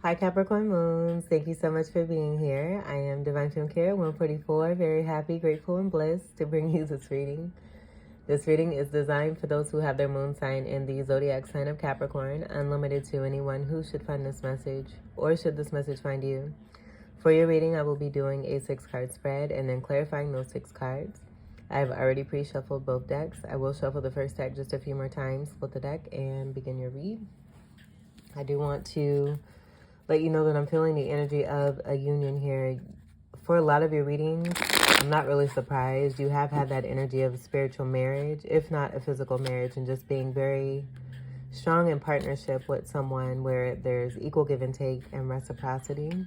Hi Capricorn Moons, thank you so much for being here. I am Divine Femme Care 144, very happy, grateful, and blessed to bring you this reading. This reading is designed for those who have their moon sign in the zodiac sign of Capricorn, unlimited to anyone who should find this message, or should this message find you. For your reading, I will be doing a 6-card spread and then clarifying those 6 cards. I've already pre-shuffled both decks. I will shuffle the first deck just a few more times, flip the deck, and begin your read. I do want to let you know that I'm feeling the energy of a union here. For a lot of your readings, I'm not really surprised. You have had that energy of a spiritual marriage, if not a physical marriage, and just being very strong in partnership with someone where there's equal give and take and reciprocity.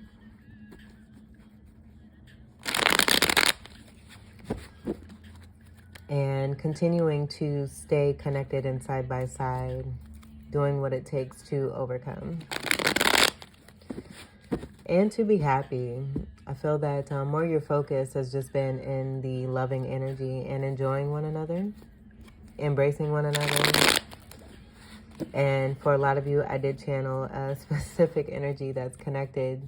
And continuing to stay connected and side by side, doing what it takes to overcome. And to be happy. I feel that more your focus has just been in the loving energy and enjoying one another, embracing one another. And for a lot of you, I did channel a specific energy that's connected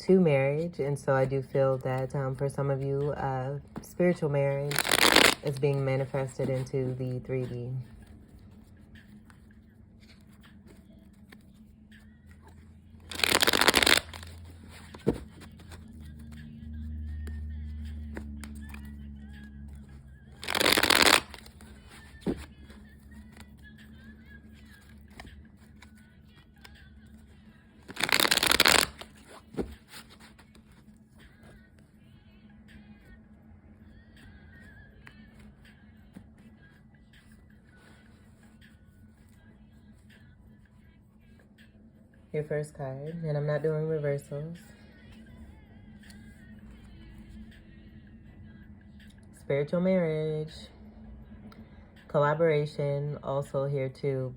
to marriage. And so I do feel that for some of you, spiritual marriage is being manifested into the 3D. Your first card, and I'm not doing reversals. Spiritual marriage. Collaboration also here too,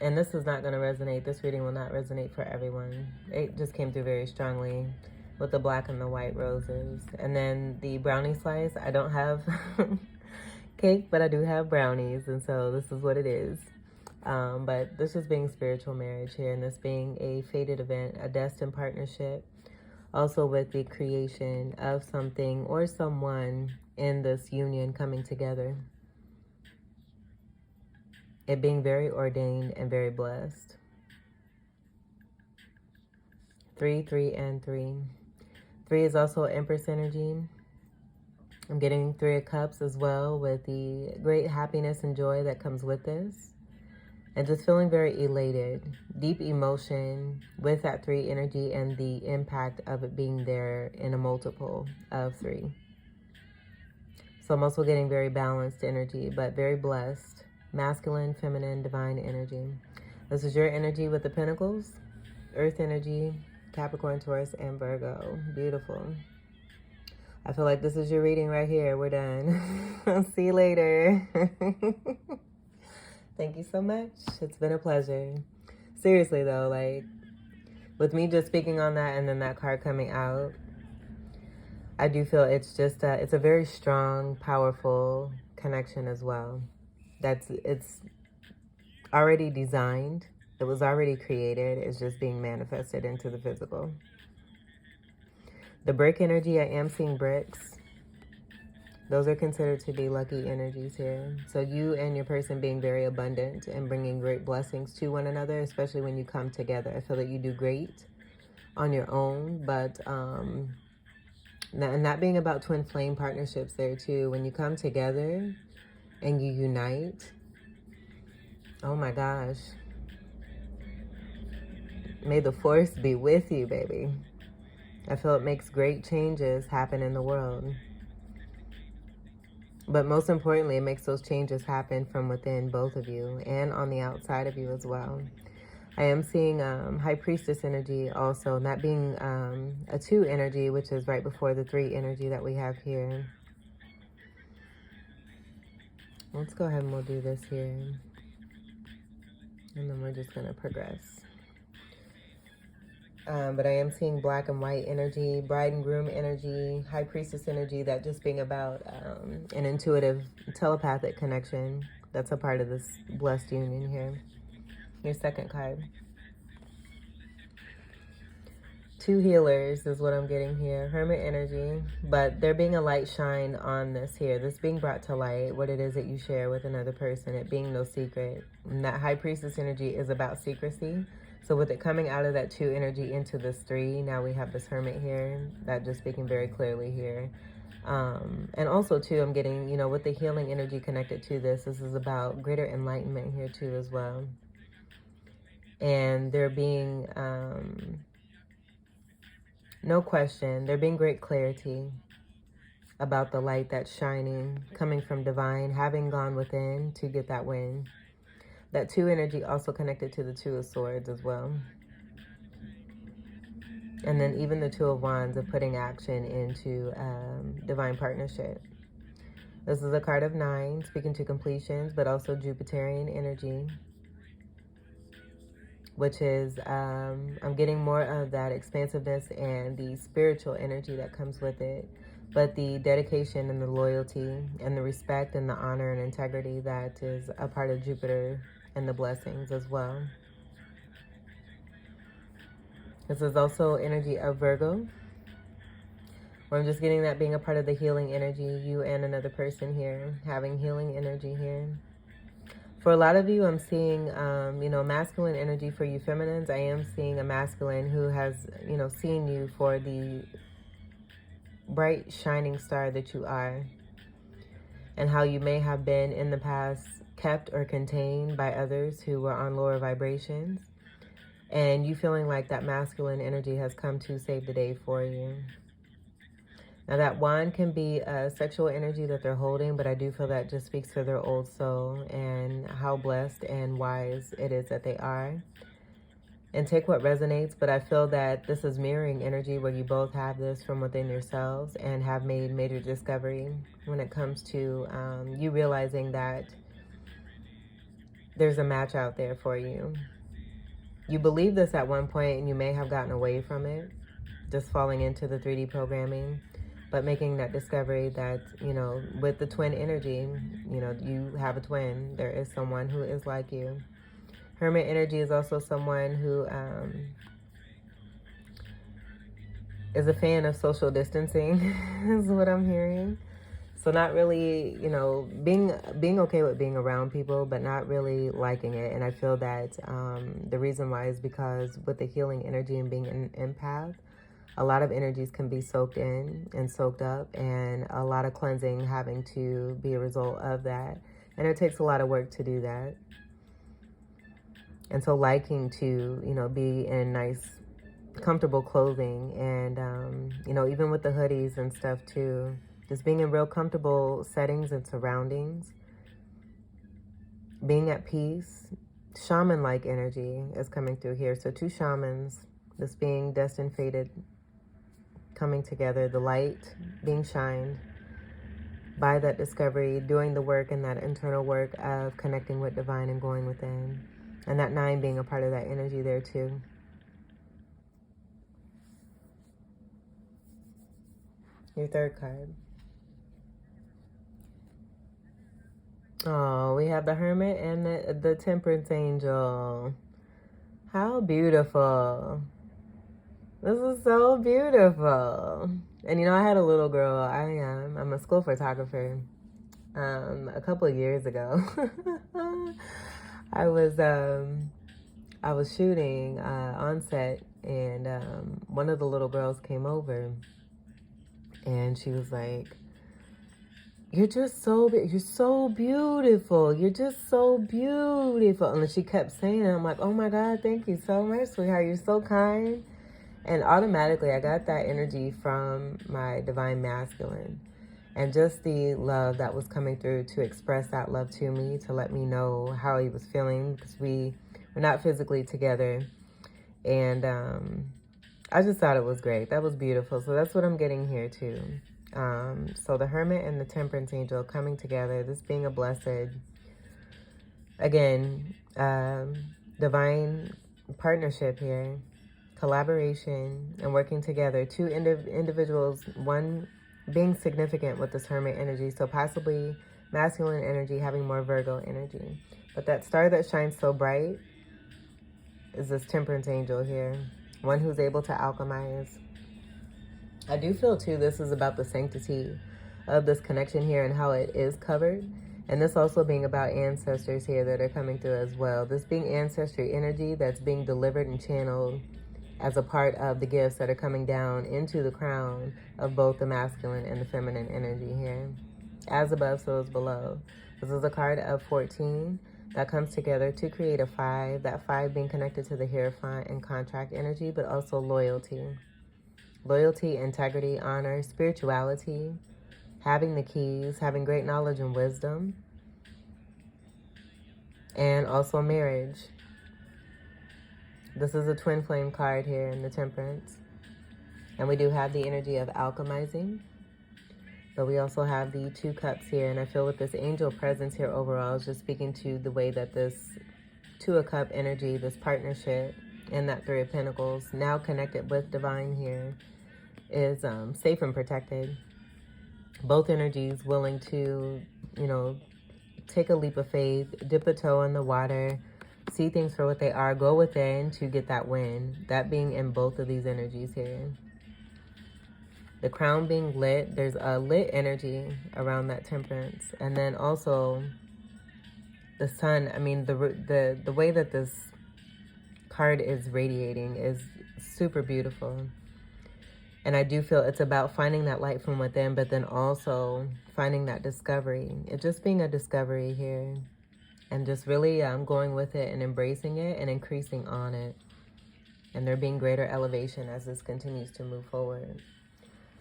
and this is not going to resonate. This reading will not resonate for everyone. It just came through very strongly with the black and the white roses. And then the brownie slice. I don't have cake, but I do have brownies, and so this is what it is. But this is being spiritual marriage here, and this being a fated event, a destined partnership, also with the creation of something or someone in this union coming together. It being very ordained and very blessed. 3, 3, and 3. 3 is also Empress energy. I'm getting 3 of Cups as well, with the great happiness and joy that comes with this. And just feeling very elated, deep emotion with that 3 energy and the impact of it being there in a multiple of 3. So I'm also getting very balanced energy, but very blessed. Masculine, feminine, divine energy. This is your energy with the Pentacles, Earth energy, Capricorn, Taurus, and Virgo. Beautiful. I feel like this is your reading right here. We're done. I'll see you later. Thank you so much. It's been a pleasure. Seriously though, like with me just speaking on that and then that card coming out, I do feel it's just it's a very strong, powerful connection as well. It's already designed. It was already created. It's just being manifested into the physical. The brick energy, I am seeing bricks. Those are considered to be lucky energies here. So you and your person being very abundant and bringing great blessings to one another, especially when you come together. I feel that you do great on your own, but and that being about twin flame partnerships there too. When you come together and you unite, oh my gosh. May the force be with you, baby. I feel it makes great changes happen in the world. But most importantly, it makes those changes happen from within both of you and on the outside of you as well. I am seeing High Priestess energy also, and that being a 2 energy, which is right before the 3 energy that we have here. Let's go ahead and we'll do this here. And then we're just going to progress. But I am seeing black and white energy, bride and groom energy, high priestess energy, that just being about an intuitive telepathic connection. That's a part of this blessed union here. Your second card. two healers is what I'm getting here. Hermit energy, but there being a light shine on this here. This being brought to light, what it is that you share with another person, it being no secret. And that High Priestess energy is about secrecy. So with it coming out of that 2 energy into this 3, now we have this Hermit here. That just speaking very clearly here. And also too, I'm getting, you know, with the healing energy connected to this, this is about greater enlightenment here too as well. And there being, no question, there being great clarity about the light that's shining, coming from divine, having gone within to get that win. That 2 energy also connected to the 2 of Swords as well. And then even the 2 of Wands of putting action into divine partnership. This is a card of 9, speaking to completions, but also Jupiterian energy, which is, I'm getting more of that expansiveness and the spiritual energy that comes with it. But the dedication and the loyalty and the respect and the honor and integrity that is a part of Jupiter and the blessings as well. This is also energy of Virgo, where I'm just getting that being a part of the healing energy, you and another person here, having healing energy here. For a lot of you, I'm seeing, you know, masculine energy for you feminines. I am seeing a masculine who has, you know, seen you for the bright, shining star that you are, and how you may have been in the past kept or contained by others who were on lower vibrations, and you feeling like that masculine energy has come to save the day for you. Now that wand can be a sexual energy that they're holding, but I do feel that just speaks to their old soul and how blessed and wise it is that they are. And take what resonates, but I feel that this is mirroring energy where you both have this from within yourselves and have made major discovery when it comes to you realizing that there's a match out there for you. You believe this at one point and you may have gotten away from it, just falling into the 3D programming, but making that discovery that, you know, with the twin energy, you know, you have a twin. There is someone who is like you. Hermit energy is also someone who is a fan of social distancing, is what I'm hearing. So not really, you know, being okay with being around people, but not really liking it. And I feel that the reason why is because with the healing energy and being an empath, a lot of energies can be soaked in and soaked up, and a lot of cleansing having to be a result of that. And it takes a lot of work to do that. And so liking to, you know, be in nice, comfortable clothing and, you know, even with the hoodies and stuff too, just being in real comfortable settings and surroundings, being at peace. Shaman-like energy is coming through here. So 2 shamans, this being destined, fated, coming together, the light being shined by that discovery, doing the work and that internal work of connecting with divine and going within. And that 9 being a part of that energy there too. Your 3rd card. Oh, we have the Hermit and the Temperance Angel. How beautiful. This is so beautiful. And you know, I had a little girl. I'm a school photographer. A couple of years ago, I was shooting on set, and one of the little girls came over, and she was like, you're so beautiful. You're just so beautiful. And she kept saying it. I'm like, oh my God, thank you so much, sweetheart. You're so kind. And automatically I got that energy from my divine masculine. And just the love that was coming through to express that love to me, to let me know how he was feeling, because we were not physically together. And I just thought it was great. That was beautiful. So that's what I'm getting here too. So the Hermit and the Temperance Angel coming together, this being a blessed, again, divine partnership here, collaboration and working together. 2 individuals, one being significant with this Hermit energy, so possibly masculine energy having more Virgo energy. But that star that shines so bright is this Temperance Angel here. one who's able to alchemize. I do feel too this is about the sanctity of this connection here and how it is covered. And this also being about ancestors here that are coming through as well. This being ancestry energy that's being delivered and channeled as a part of the gifts that are coming down into the crown of both the masculine and the feminine energy here. As above, so as below. This is a card of 14 that comes together to create a 5. That 5 being connected to the Hierophant and contract energy, but also loyalty. Loyalty, integrity, honor, spirituality, having the keys, having great knowledge and wisdom, and also marriage. This is a twin flame card here in the Temperance. And we do have the energy of alchemizing. But we also have the 2 cups here. And I feel with this angel presence here overall is just speaking to the way that this 2 of cup energy, this partnership, and that 3 of pentacles, now connected with divine here, is safe and protected. Both energies willing to, you know, take a leap of faith, dip a toe in the water, see things for what they are, go within to get that win. That being in both of these energies here. The crown being lit, there's a lit energy around that Temperance. And then also the sun, I mean, the way that this card is radiating is super beautiful. And I do feel it's about finding that light from within, but then also finding that discovery. It just being a discovery here. And just really going with it and embracing it and increasing on it. And there being greater elevation as this continues to move forward.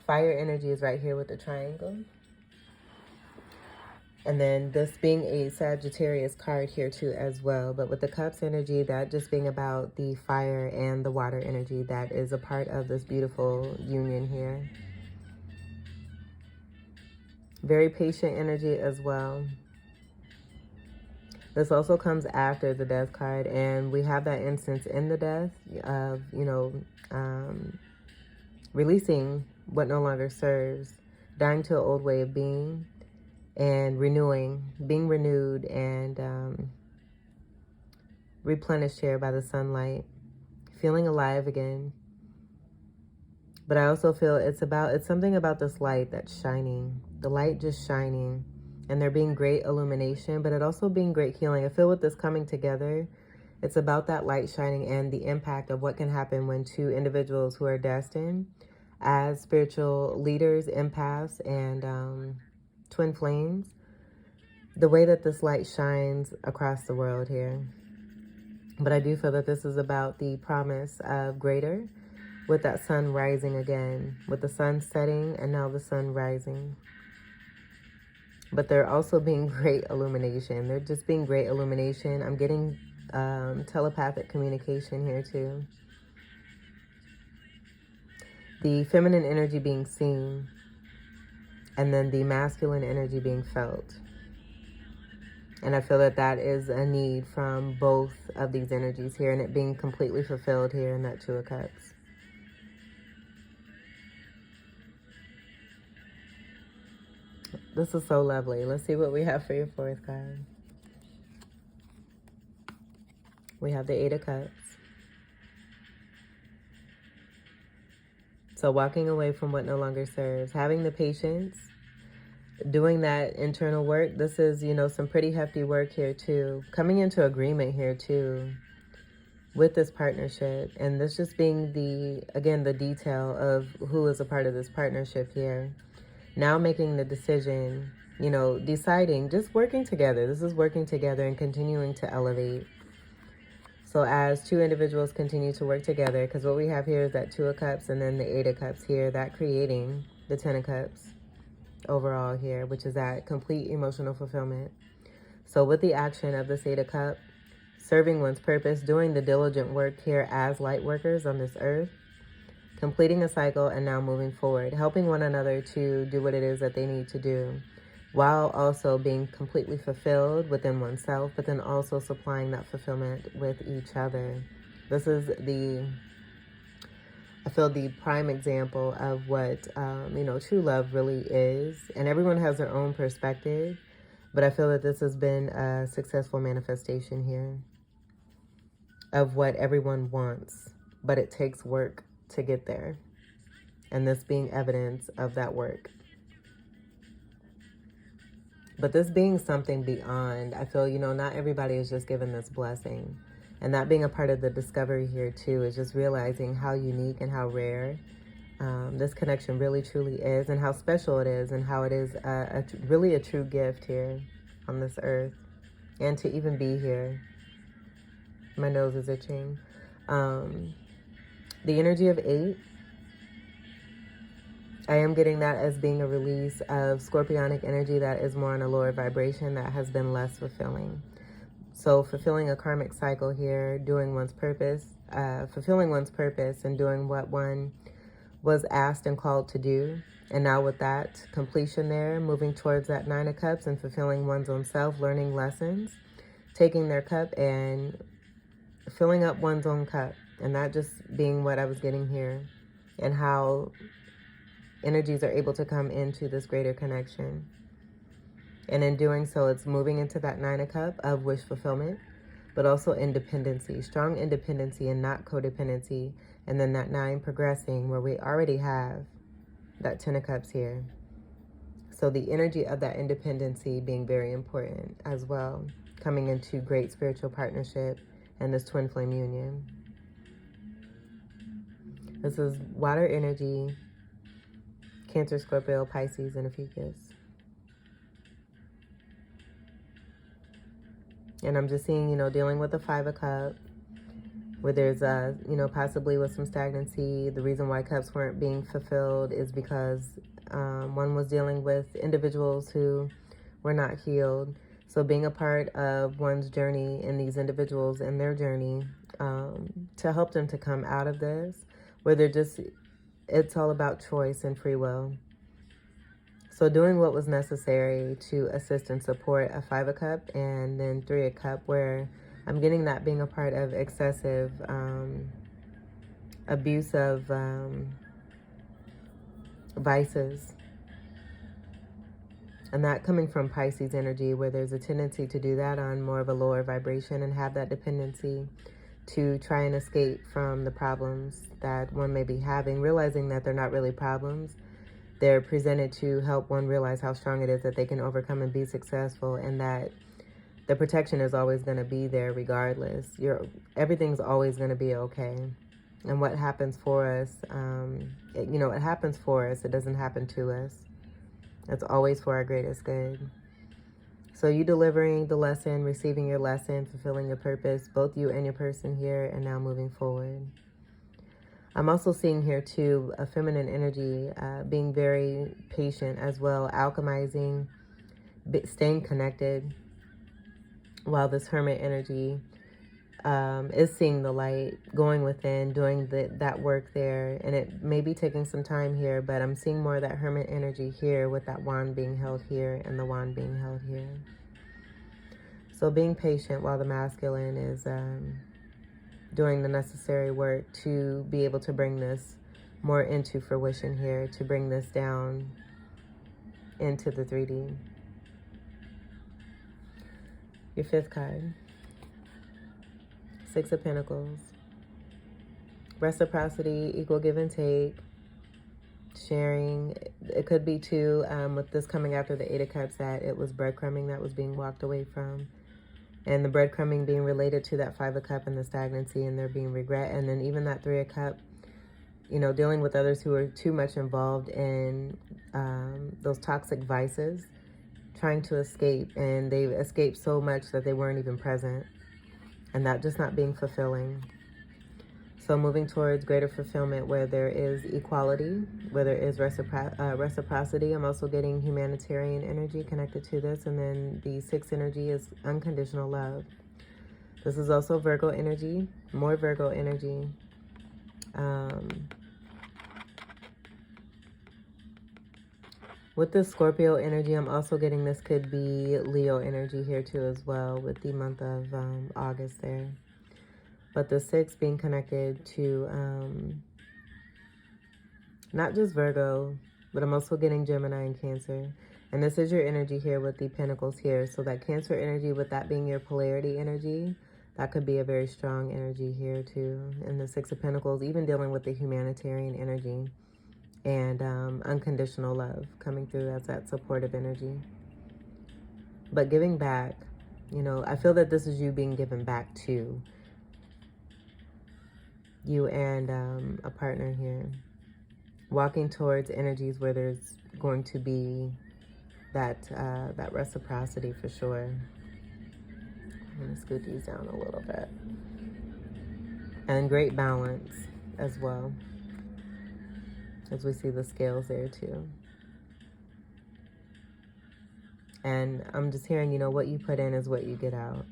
Fire energy is right here with the triangle. And then this being a Sagittarius card here too as well. But with the cups energy, that just being about the fire and the water energy that is a part of this beautiful union here. Very patient energy as well. This also comes after the Death card, and we have that instance in the Death of, you know, releasing what no longer serves, dying to an old way of being, and renewing, being renewed and replenished here by the sunlight, feeling alive again. But I also feel it's something about this light that's shining, the light just shining. And there being great illumination, but it also being great healing. I feel with this coming together, it's about that light shining and the impact of what can happen when 2 individuals who are destined as spiritual leaders, empaths, and twin flames. The way that this light shines across the world here. But I do feel that this is about the promise of greater, with that sun rising again, with the sun setting and now the sun rising. But they're also being great illumination. They're just being great illumination. I'm getting telepathic communication here too. The feminine energy being seen. And then the masculine energy being felt. And I feel that that is a need from both of these energies here. And it being completely fulfilled here in that 2 of cups. This is so lovely. Let's see what we have for your 4th card. We have the 8 of cups. So walking away from what no longer serves, having the patience, doing that internal work. This is, you know, some pretty hefty work here too. Coming into agreement here too with this partnership. And this just being again, the detail of who is a part of this partnership here. Now making the decision, you know, deciding, just working together. This is working together and continuing to elevate. So as 2 individuals continue to work together, because what we have here is that 2 of cups and then the 8 of cups here, that creating the 10 of cups overall here, which is that complete emotional fulfillment. So with the action of this 8 of cups, serving one's purpose, doing the diligent work here as light workers on this earth, completing a cycle and now moving forward, helping one another to do what it is that they need to do, while also being completely fulfilled within oneself, but then also supplying that fulfillment with each other. This is I feel the prime example of what, you know, true love really is. And everyone has their own perspective, but I feel that this has been a successful manifestation here of what everyone wants. but it takes work to get there. And this being evidence of that work. But this being something beyond, I feel, you know, not everybody is just given this blessing. And that being a part of the discovery here too is just realizing how unique and how rare this connection really truly is, and how special it is, and how it is really a true gift here on this earth. And to even be here. My nose is itching. The energy of 8. I am getting that as being a release of scorpionic energy that is more on a lower vibration that has been less fulfilling. So fulfilling a karmic cycle here, doing one's purpose, fulfilling one's purpose and doing what one was asked and called to do. And now with that completion there, moving towards that 9 of Cups and fulfilling one's own self, learning lessons, taking their cup and filling up one's own cup. And that just being what I was getting here, and how energies are able to come into this greater connection. And in doing so, it's moving into that 9 of Cups of wish fulfillment, but also independency, strong independency and not codependency. And then that 9 progressing where we already have that 10 of Cups here. So the energy of that independency being very important as well, coming into great spiritual partnership and this twin flame union. This is water energy, Cancer, Scorpio, Pisces, and Ophiuchus. And I'm just seeing, you know, dealing with the 5 of Cups, where there's, you know, possibly with some stagnancy. The reason why cups weren't being fulfilled is because one was dealing with individuals who were not healed. So being a part of one's journey and these individuals and their journey to help them to come out of this, where they're just, it's all about choice and free will. So doing what was necessary to assist and support a 5 of Cups, and then 3 of Cups, where I'm getting that being a part of excessive abuse of vices. And that coming from Pisces energy, where there's a tendency to do that on more of a lower vibration and have that dependency to try and escape from the problems that one may be having, realizing that they're not really problems. They're presented to help one realize how strong it is that they can overcome and be successful, and that the protection is always going to be there regardless. Everything's always going to be okay. And what happens for us, you know, it happens for us. It doesn't happen to us. It's always for our greatest good. So you delivering the lesson, receiving your lesson, fulfilling your purpose, both you and your person here, and now moving forward. I'm also seeing here too a feminine energy, being very patient as well, alchemizing, staying connected, while this hermit energy is seeing the light, going within, doing that work there. And it may be taking some time here, but I'm seeing more of that hermit energy here with that wand being held here and the wand being held here. So being patient while the masculine is doing the necessary work to be able to bring this more into fruition here, to bring this down into the 3D. Your 5th card. 6 of Pentacles. Reciprocity, equal give and take, sharing. It could be too, with this coming after the 8 of Cups, that it was breadcrumbing that was being walked away from. And the breadcrumbing being related to that 5 of Cups and the stagnancy, and there being regret. And then even that 3 of Cups, you know, dealing with others who are too much involved in those toxic vices, trying to escape, and they've escaped so much that they weren't even present, and that just not being fulfilling. So moving towards greater fulfillment where there is equality, where there is reciprocity. I'm also getting humanitarian energy connected to this, and then the 6th energy is unconditional love. This is also Virgo energy, more Virgo energy. With the Scorpio energy, I'm also getting this could be Leo energy here too as well, with the month of August there. But the 6 being connected to not just Virgo, but I'm also getting Gemini and Cancer. And this is your energy here with the Pentacles here. So that Cancer energy, with that being your polarity energy, That could be a very strong energy here too. In the Six of Pentacles, even dealing with the humanitarian energy and unconditional love coming through as that supportive energy. But giving back, you know, I feel that this is you being given back to you and a partner here. Walking towards energies where there's going to be that reciprocity for sure. I'm going to scoot these down a little bit. And great balance as well, as we see the scales there too. And I'm just hearing, you know, what you put in is what you get out.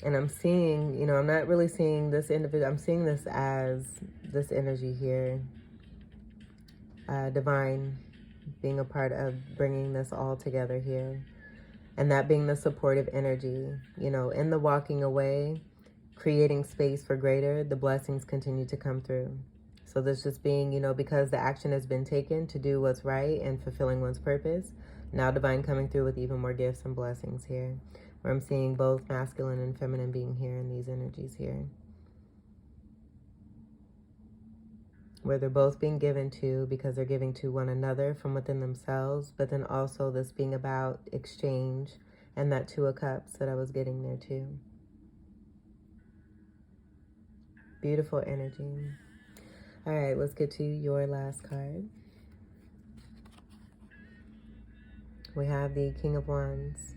And I'm seeing, you know, I'm not really seeing this individual. I'm seeing this as this energy here. Divine being a part of bringing this all together here. And that being the supportive energy, you know, in the walking away, creating space for greater, the blessings continue to come through. So this just being, you know, because the action has been taken to do what's right and fulfilling one's purpose, now divine coming through with even more gifts and blessings here. Where I'm seeing both masculine and feminine being here in these energies here. Where they're both being given to because they're giving to one another from within themselves, but then also this being about exchange and that Two of Cups that I was getting there too. Beautiful energy. All right, let's get to your last card. We have the King of Wands.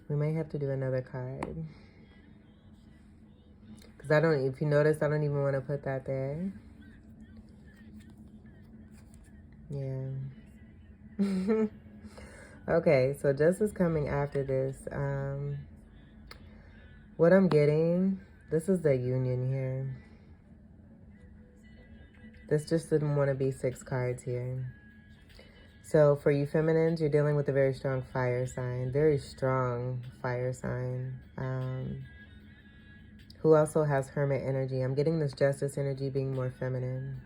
We may have to do another card. Because I don't, if you notice, I don't even want to put that there. Yeah. Okay, so justice coming after this. What I'm getting, this is the union here. This just didn't want to be 6 cards here. So for you feminines, you're dealing with a very strong fire sign. Very strong fire sign. Who also has hermit energy. I'm getting this justice energy being more feminine.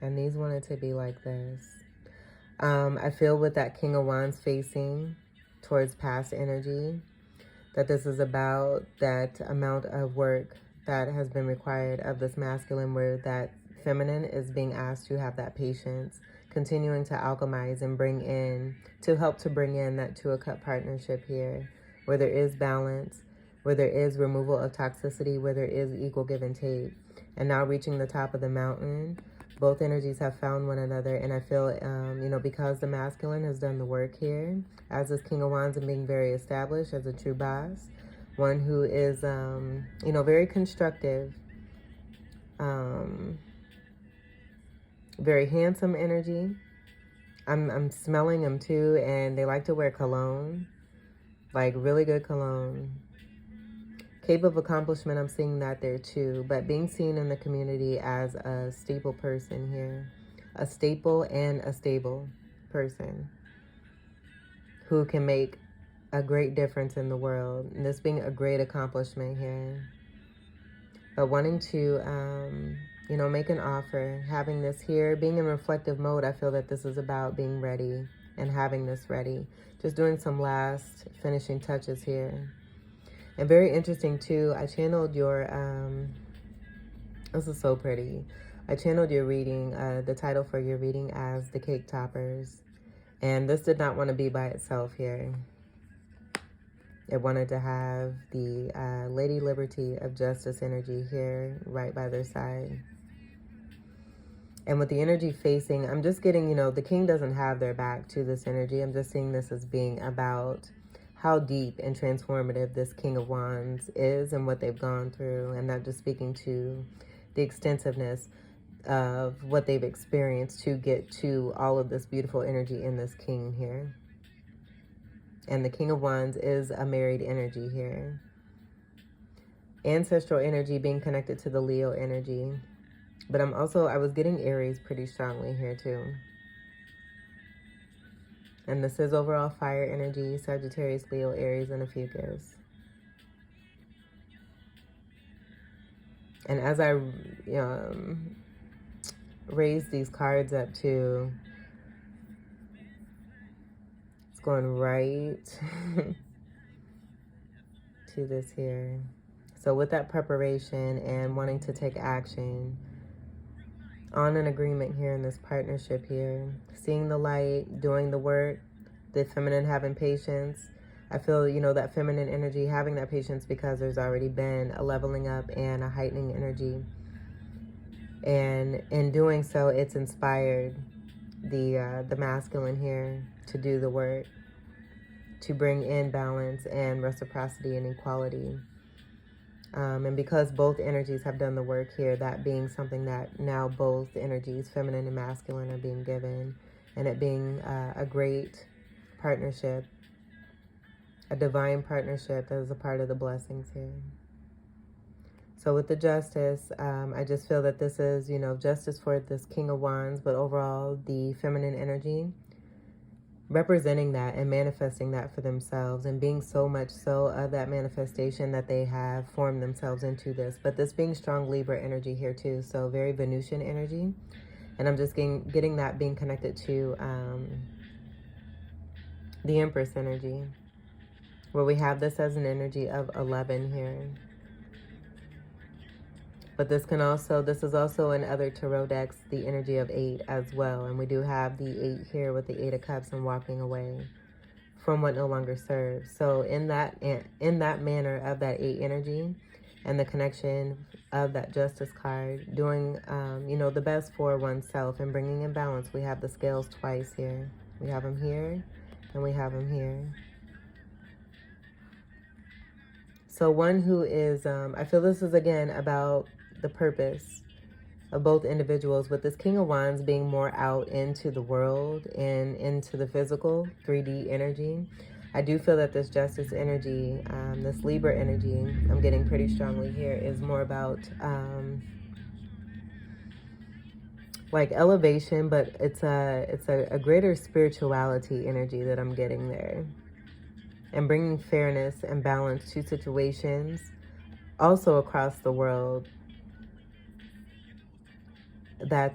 And these wanted to be like this. I feel with that King of Wands facing towards past energy, that this is about that amount of work that has been required of this masculine, where that feminine is being asked to have that patience, continuing to alchemize and bring in, to help to bring in that Two of Cup partnership here, where there is balance, where there is removal of toxicity, where there is equal give and take. And now reaching the top of the mountain, both energies have found one another. And I feel, you know, because the masculine has done the work here, as this King of Wands and being very established as a true boss, one who is, you know, very constructive, very handsome energy. I'm smelling them too, and they like to wear cologne, like really good cologne. Capable of accomplishment, I'm seeing that there too, but being seen in the community as a staple person here, a staple and a stable person who can make a great difference in the world, and this being a great accomplishment here. But wanting to, you know, make an offer, having this here, being in reflective mode, I feel that this is about being ready and having this ready. Just doing some last finishing touches here. And very interesting too, I channeled your, this is so pretty. I channeled your reading, the title for your reading as The Cake Toppers. And this did not want to be by itself here. It wanted to have the Lady Liberty of Justice energy here, right by their side. And with the energy facing, I'm just getting, you know, the king doesn't have their back to this energy. I'm just seeing this as being about how deep and transformative this King of Wands is and what they've gone through. And not just speaking to the extensiveness of what they've experienced to get to all of this beautiful energy in this king here. And the King of Wands is a married energy here. Ancestral energy being connected to the Leo energy. But I was getting Aries pretty strongly here too. And this is overall fire energy, Sagittarius, Leo, Aries, and a few gifts. And as I raise these cards up too, it's going right to this here. So with that preparation and wanting to take action on an agreement here in this partnership here, seeing the light, doing the work, the feminine having patience. I feel, that feminine energy having that patience because there's already been a leveling up and a heightening energy. And in doing so, it's inspired the masculine here to do the work, to bring in balance and reciprocity and equality. And because both energies have done the work here, that being something that now both energies, feminine and masculine, are being given, and it being a great partnership, a divine partnership that is a part of the blessings here. So with the justice, I just feel that this is, justice for this King of Wands, but overall the feminine energy, representing that and manifesting that for themselves and being so much so of that manifestation that they have formed themselves into this. But this being strong Libra energy here too, so very Venusian energy. And I'm just getting that being connected to the Empress energy, where we have this as an energy of 11 here. But this is also in other tarot decks, the energy of 8 as well. And we do have the 8 here with the 8 of Cups and walking away from what no longer serves. So in that manner of that 8 energy and the connection of that Justice card, doing, the best for oneself and bringing in balance, we have the scales twice here. We have them here and we have them here. So one who is, I feel this is again about the purpose of both individuals, with this King of Wands being more out into the world and into the physical 3D energy. I do feel that this Justice energy, this Libra energy, I'm getting pretty strongly here, is more about like elevation, but it's a greater spirituality energy that I'm getting there, and bringing fairness and balance to situations also across the world that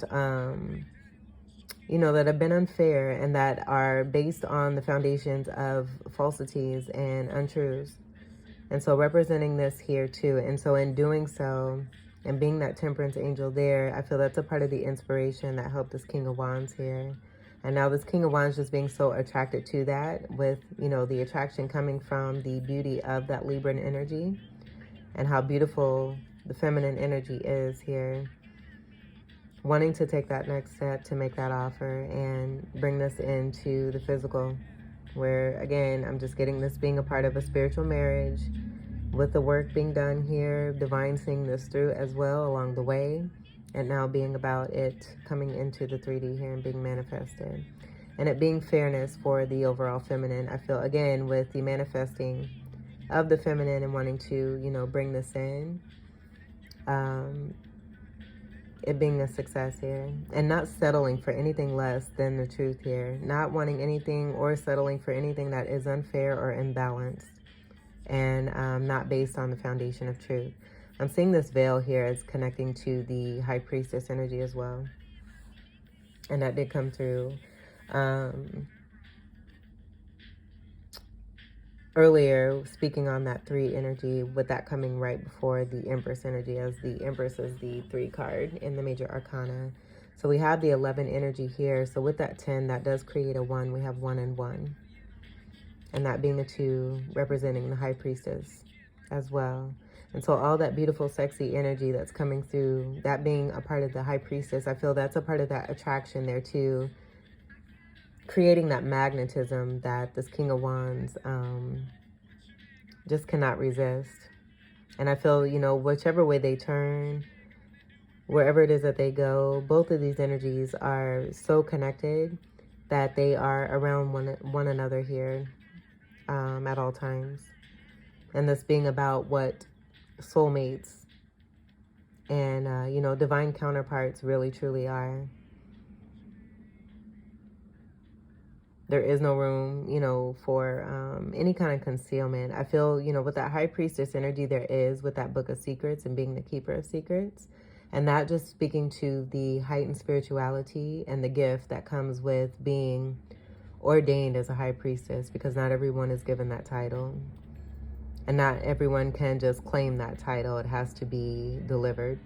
that have been unfair and that are based on the foundations of falsities and untruths. And so representing this here too, and so in doing so and being that temperance angel there, I feel that's a part of the inspiration that helped this King of Wands here. And now this King of Wands just being so attracted to that, with the attraction coming from the beauty of that Libran energy and how beautiful the feminine energy is here, wanting to take that next step to make that offer and bring this into the physical, where again I'm just getting this being a part of a spiritual marriage, with the work being done here, divine seeing this through as well along the way, and now being about it coming into the 3D here and being manifested, and it being fairness for the overall feminine. I feel again with the manifesting of the feminine and wanting to bring this in, it being a success here, and not settling for anything less than the truth here, not wanting anything or settling for anything that is unfair or imbalanced, and not based on the foundation of truth. I'm seeing this veil here as connecting to the High Priestess energy as well, and that did come through earlier, speaking on that 3 energy, with that coming right before the Empress energy, as the Empress is the 3 card in the major arcana. So we have the 11 energy here. So with that 10, that does create a 1. We have 1 and 1. And that being a 2, representing the High Priestess as well. And so all that beautiful, sexy energy that's coming through, that being a part of the High Priestess, I feel that's a part of that attraction there too, creating that magnetism that this King of Wands just cannot resist. And I feel, whichever way they turn, wherever it is that they go, both of these energies are so connected that they are around one another here at all times. And this being about what soulmates and, you know, divine counterparts really, truly are. There is no room, you know, for any kind of concealment. I feel, you know, with that high priestess energy, there is with that book of secrets and being the keeper of secrets. And that just speaking to the heightened spirituality and the gift that comes with being ordained as a high priestess, because not everyone is given that title. And not everyone can just claim that title. It has to be delivered.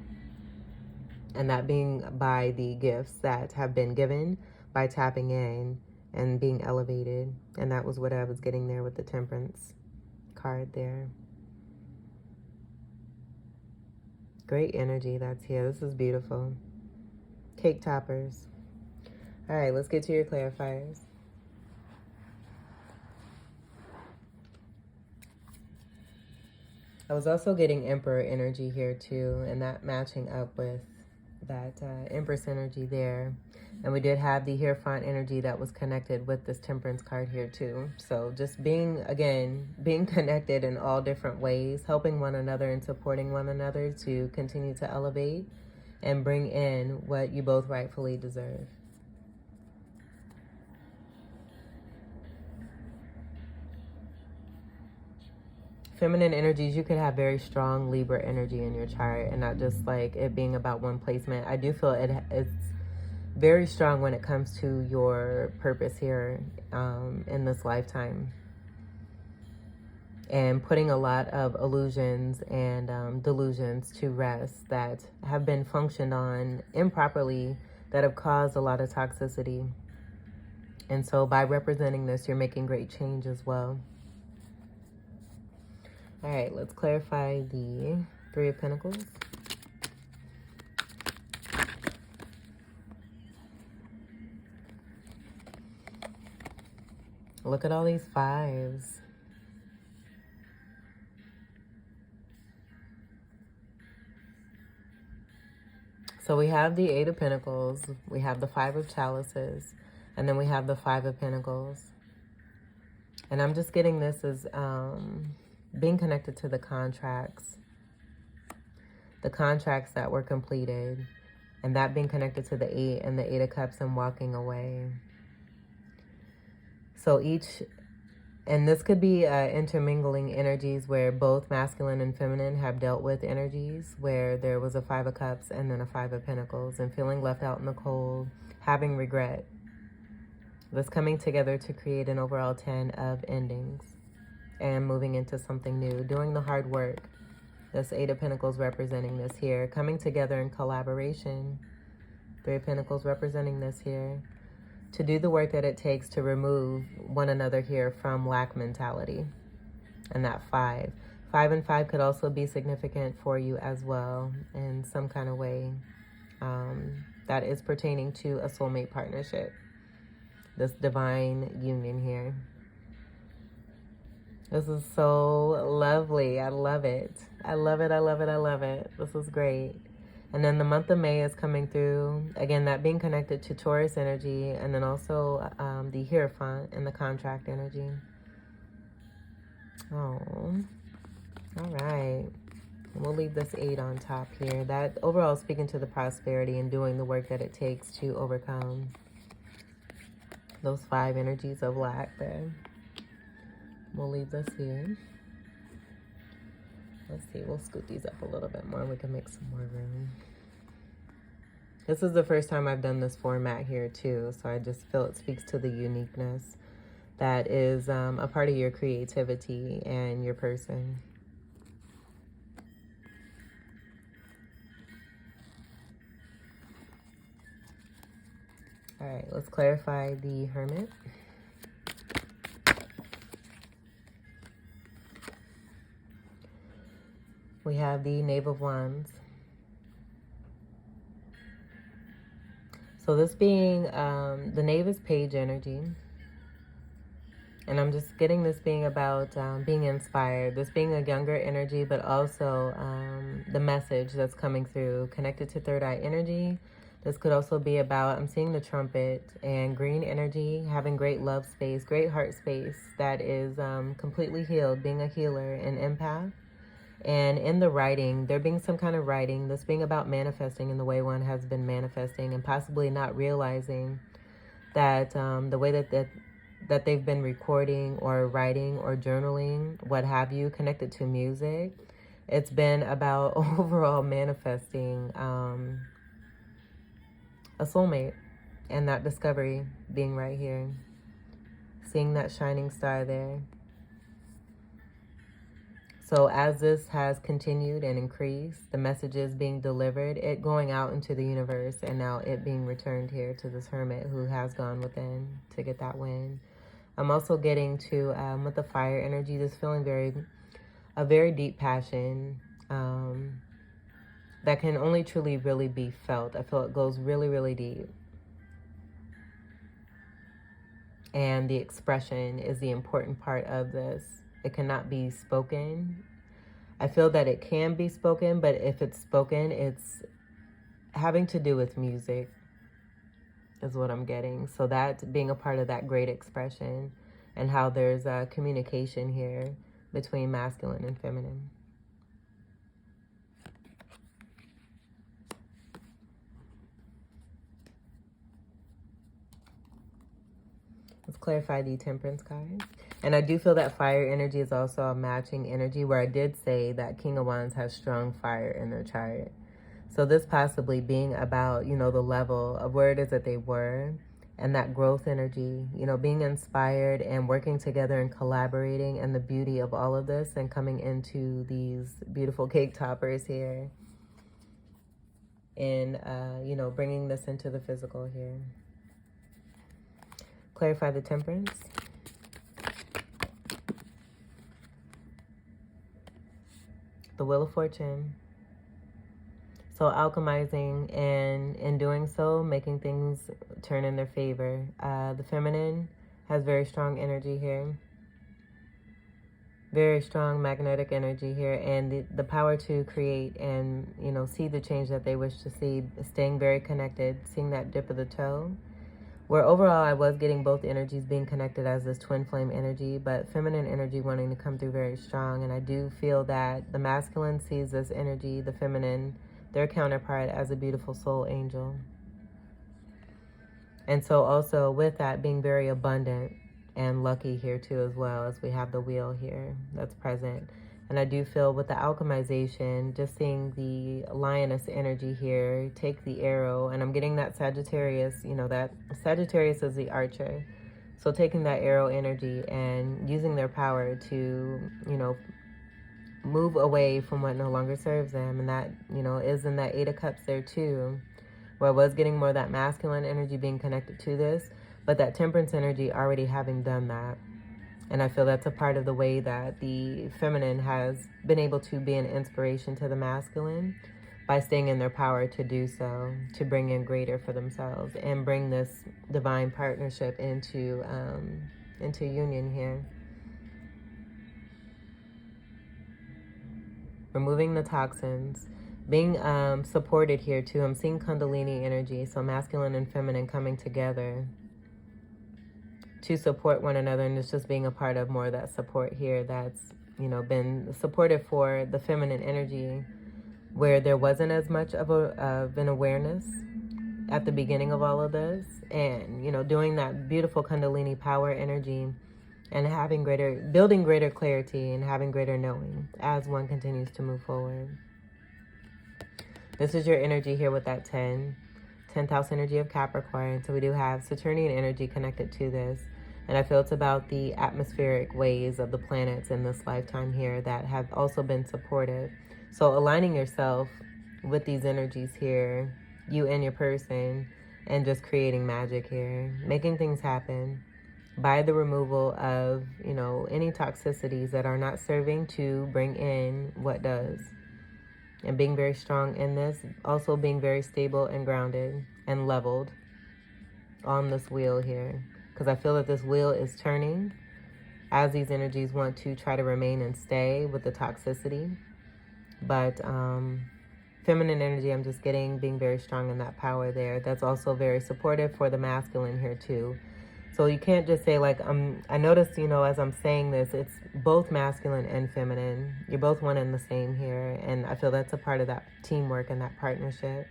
And that being by the gifts that have been given by tapping in and being elevated. And that was what I was getting there with the Temperance card there. Great energy that's here. This is beautiful. Cake toppers. All right, let's get to your clarifiers. I was also getting Emperor energy here too, and that matching up with that Empress energy there. And we did have the Hierophant energy that was connected with this Temperance card here too. So just being, again, being connected in all different ways, helping one another and supporting one another to continue to elevate and bring in what you both rightfully deserve. Feminine energies, you could have very strong Libra energy in your chart and not just like it being about one placement. I do feel it's very strong when it comes to your purpose here in this lifetime. And putting a lot of illusions and delusions to rest that have been functioned on improperly, that have caused a lot of toxicity. And so by representing this, you're making great change as well. All right, let's clarify the Three of Pentacles. Look at all these fives. So we have the Eight of Pentacles, we have the Five of Chalices, and then we have the Five of Pentacles. And I'm just getting this as being connected to the contracts that were completed, and that being connected to the Eight and the Eight of Cups and walking away. So and this could be intermingling energies where both masculine and feminine have dealt with energies where there was a Five of Cups and then a Five of Pentacles, and feeling left out in the cold, having regret. This coming together to create an overall 10 of endings and moving into something new, doing the hard work. This Eight of Pentacles representing this here, coming together in collaboration. Three of Pentacles representing this here, to do the work that it takes to remove one another here from lack mentality. And that five and five could also be significant for you as well in some kind of way that is pertaining to a soulmate partnership, this divine union here. This is so lovely. I love it. I love it. I love it. I love it. This is great. And then the month of May is coming through. Again, that being connected to Taurus energy, and then also the Hierophant and the contract energy. Oh, all right. We'll leave this 8 on top here. That overall speaking to the prosperity and doing the work that it takes to overcome those 5 energies of lack there. We'll leave this here. Let's see, we'll scoot these up a little bit more. We can make some more room. This is the first time I've done this format here too, so I just feel it speaks to the uniqueness that is a part of your creativity and your person. All right, let's clarify the Hermit. We have the Knave of Wands. So this being, the Knave is page energy. And I'm just getting this being about being inspired. This being a younger energy, but also the message that's coming through connected to third eye energy. This could also be about, I'm seeing the trumpet and green energy, having great love space, great heart space that is completely healed, being a healer, an empath. And in the writing, there being some kind of writing, this being about manifesting in the way one has been manifesting, and possibly not realizing that the way that they've been recording or writing or journaling, what have you, connected to music, it's been about overall manifesting a soulmate, and that discovery being right here. Seeing that shining star there. So as this has continued and increased, the messages being delivered, it going out into the universe, and now it being returned here to this hermit who has gone within to get that win. I'm also getting to, with the fire energy, just feeling a very deep passion that can only truly really be felt. I feel it goes really, really deep. And the expression is the important part of this. It cannot be spoken. I feel that it can be spoken, but if it's spoken, it's having to do with music is what I'm getting. So that being a part of that great expression, and how there's a communication here between masculine and feminine. Let's clarify the Temperance card. And I do feel that fire energy is also a matching energy, where I did say that King of Wands has strong fire in their chart. So this possibly being about, you know, the level of where it is that they were, and that growth energy, you know, being inspired and working together and collaborating, and the beauty of all of this, and coming into these beautiful cake toppers here. And, you know, bringing this into the physical here. Clarify the Temperance. The Wheel of Fortune. So alchemizing, and in doing so, making things turn in their favor. The feminine has very strong energy here. Very strong magnetic energy here, and the power to create and, you know, see the change that they wish to see, staying very connected, seeing that dip of the toe. Where overall I was getting both energies being connected as this twin flame energy, but feminine energy wanting to come through very strong. And I do feel that the masculine sees this energy, the feminine, their counterpart, as a beautiful soul angel. And so also with that being very abundant and lucky here too, as well, as we have the wheel here that's present. And I do feel with the alchemization, just seeing the lioness energy here, take the arrow, and I'm getting that Sagittarius, you know, that Sagittarius is the archer. So taking that arrow energy and using their power to, you know, move away from what no longer serves them. And that, you know, is in that Eight of Cups there too, where I was getting more of that masculine energy being connected to this, but that Temperance energy already having done that. And I feel that's a part of the way that the feminine has been able to be an inspiration to the masculine by staying in their power to do so, to bring in greater for themselves and bring this divine partnership into union here. Removing the toxins, being supported here too. I'm seeing Kundalini energy, so masculine and feminine coming together to support one another, and it's just being a part of more of that support here that's, you know, been supportive for the feminine energy, where there wasn't as much of an awareness at the beginning of all of this, and, you know, doing that beautiful Kundalini power energy and having building greater clarity and having greater knowing as one continues to move forward. This is your energy here with that 10th house energy of Capricorn. So we do have Saturnian energy connected to this. And I feel it's about the atmospheric ways of the planets in this lifetime here that have also been supportive. So aligning yourself with these energies here, you and your person, and just creating magic here, making things happen by the removal of, you know, any toxicities that are not serving to bring in what does. And being very strong in this, also being very stable and grounded and leveled on this wheel here. Because I feel that this wheel is turning as these energies want to try to remain and stay with the toxicity. But feminine energy, I'm just getting being very strong in that power there. That's also very supportive for the masculine here too. So you can't just say like, I noticed, you know, as I'm saying this, it's both masculine and feminine. You're both one and the same here. And I feel that's a part of that teamwork and that partnership.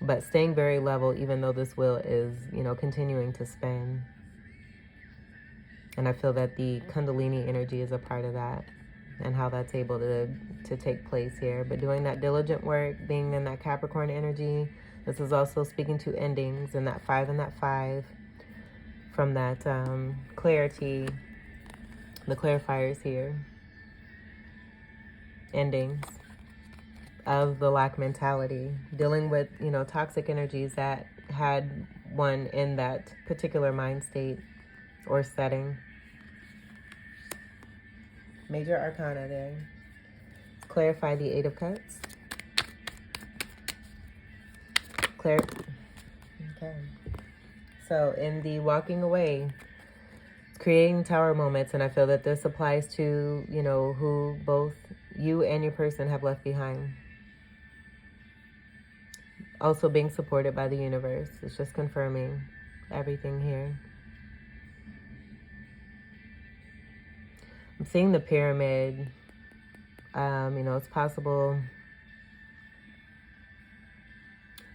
But staying very level, even though this wheel is, you know, continuing to spin. And I feel that the Kundalini energy is a part of that and how that's able to take place here. But doing that diligent work, being in that Capricorn energy, this is also speaking to endings and that 5 and that 5 from that clarity, the clarifiers here. Endings of the lack mentality, dealing with, you know, toxic energies that had one in that particular mind state or setting. Major arcana there. Clarify the 8 of Cups. Okay. So in the walking away, creating tower moments, and I feel that this applies to, you know, who both you and your person have left behind. Also being supported by the universe. It's just confirming everything here. I'm seeing the pyramid. You know, it's possible.